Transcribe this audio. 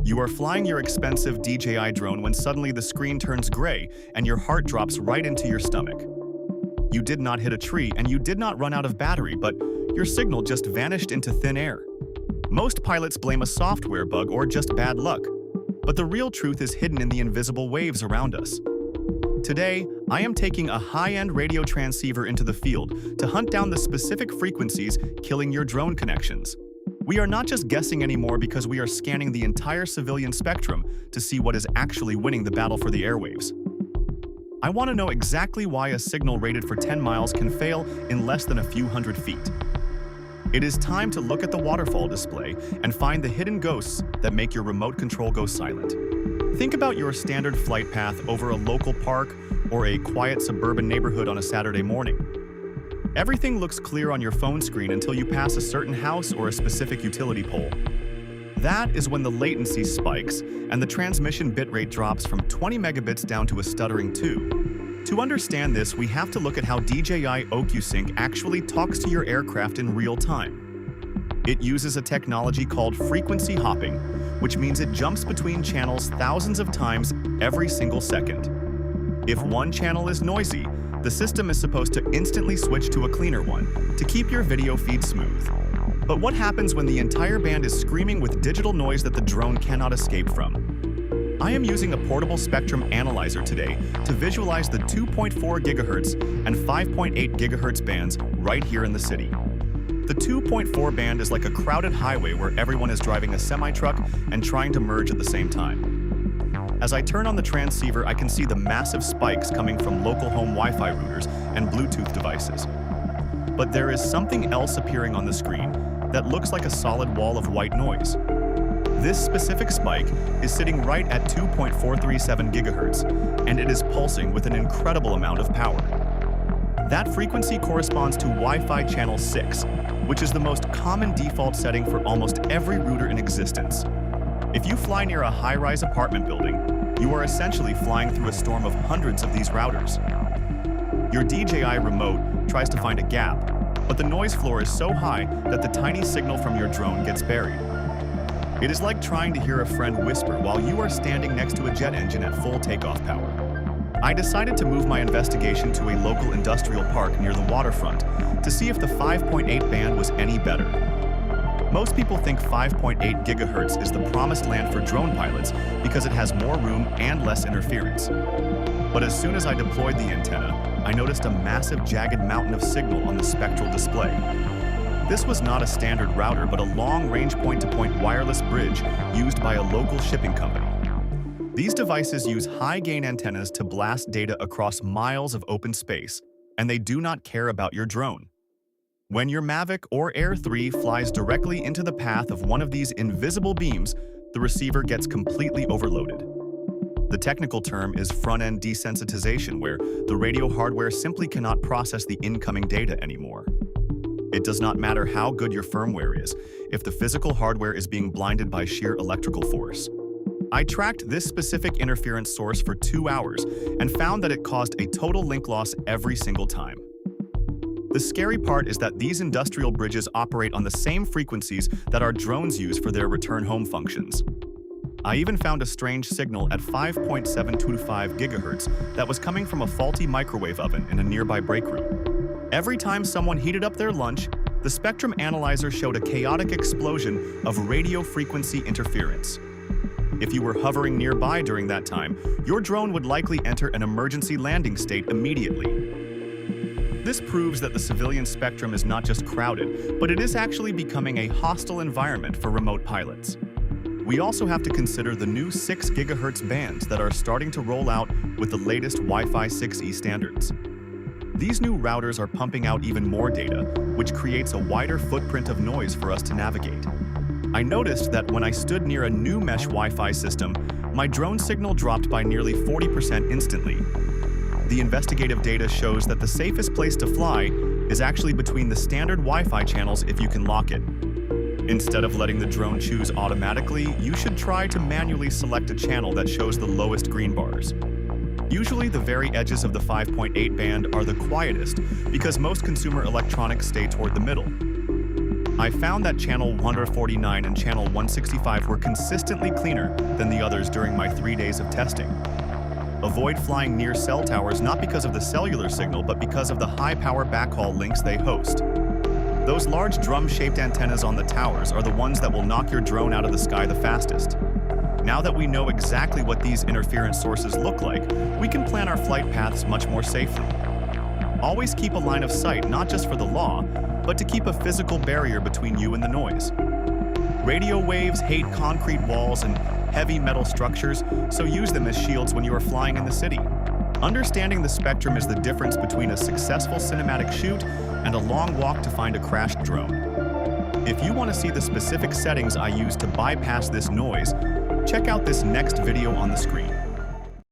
You are flying your expensive DJI drone when suddenly the screen turns gray and your heart drops right into your stomach. You did not hit a tree and you did not run out of battery, but your signal just vanished into thin air. Most pilots blame a software bug or just bad luck, but the real truth is hidden in the invisible waves around us. Today, I am taking a high-end radio transceiver into the field to hunt down the specific frequencies killing your drone connections. We are not just guessing anymore because we are scanning the entire civilian spectrum to see what is actually winning the battle for the airwaves. I want to know exactly why a signal rated for 10 miles can fail in less than a few hundred feet. It is time to look at the waterfall display and find the hidden ghosts that make your remote control go silent. Think about your standard flight path over a local park or a quiet suburban neighborhood on a Saturday morning. Everything looks clear on your phone screen until you pass a certain house or a specific utility pole. That is when the latency spikes and the transmission bitrate drops from 20 megabits down to a stuttering 2. To understand this, we have to look at how DJI OcuSync actually talks to your aircraft in real time. It uses a technology called frequency hopping, which means it jumps between channels thousands of times every single second. If one channel is noisy, the system is supposed to instantly switch to a cleaner one to keep your video feed smooth. But what happens when the entire band is screaming with digital noise that the drone cannot escape from? I am using a portable spectrum analyzer today to visualize the 2.4 GHz and 5.8 GHz bands right here in the city. The 2.4 band is like a crowded highway where everyone is driving a semi-truck and trying to merge at the same time. As I turn on the transceiver, I can see the massive spikes coming from local home Wi-Fi routers and Bluetooth devices. But there is something else appearing on the screen that looks like a solid wall of white noise. This specific spike is sitting right at 2.437 GHz, and it is pulsing with an incredible amount of power. That frequency corresponds to Wi-Fi channel 6, which is the most common default setting for almost every router in existence. If you fly near a high-rise apartment building, you are essentially flying through a storm of hundreds of these routers. Your DJI remote tries to find a gap, but the noise floor is so high that the tiny signal from your drone gets buried. It is like trying to hear a friend whisper while you are standing next to a jet engine at full takeoff power. I decided to move my investigation to a local industrial park near the waterfront to see if the 5.8 band was any better. Most people think 5.8 GHz is the promised land for drone pilots because it has more room and less interference. But as soon as I deployed the antenna, I noticed a massive jagged mountain of signal on the spectral display. This was not a standard router, but a long-range point-to-point wireless bridge used by a local shipping company. These devices use high-gain antennas to blast data across miles of open space, and they do not care about your drone. When your Mavic or Air 3 flies directly into the path of one of these invisible beams, the receiver gets completely overloaded. The technical term is front-end desensitization, where the radio hardware simply cannot process the incoming data anymore. It does not matter how good your firmware is if the physical hardware is being blinded by sheer electrical force. I tracked this specific interference source for 2 hours and found that it caused a total link loss every single time. The scary part is that these industrial bridges operate on the same frequencies that our drones use for their return home functions. I even found a strange signal at 5.725 GHz that was coming from a faulty microwave oven in a nearby break room. Every time someone heated up their lunch, the spectrum analyzer showed a chaotic explosion of radio frequency interference. If you were hovering nearby during that time, your drone would likely enter an emergency landing state immediately. This proves that the civilian spectrum is not just crowded, but it is actually becoming a hostile environment for remote pilots. We also have to consider the new 6 GHz bands that are starting to roll out with the latest Wi-Fi 6E standards. These new routers are pumping out even more data, which creates a wider footprint of noise for us to navigate. I noticed that when I stood near a new mesh Wi-Fi system, my drone signal dropped by nearly 40% instantly. The investigative data shows that the safest place to fly is actually between the standard Wi-Fi channels if you can lock it. Instead of letting the drone choose automatically, you should try to manually select a channel that shows the lowest green bars. Usually, the very edges of the 5.8 band are the quietest because most consumer electronics stay toward the middle. I found that channel 149 and channel 165 were consistently cleaner than the others during my 3 days of testing. Avoid flying near cell towers not because of the cellular signal, but because of the high-power backhaul links they host. Those large drum-shaped antennas on the towers are the ones that will knock your drone out of the sky the fastest. Now that we know exactly what these interference sources look like, we can plan our flight paths much more safely. Always keep a line of sight, not just for the law, but to keep a physical barrier between you and the noise. Radio waves hate concrete walls and heavy metal structures, so use them as shields when you are flying in the city. Understanding the spectrum is the difference between a successful cinematic shoot and a long walk to find a crashed drone. If you want to see the specific settings I use to bypass this noise, check out this next video on the screen.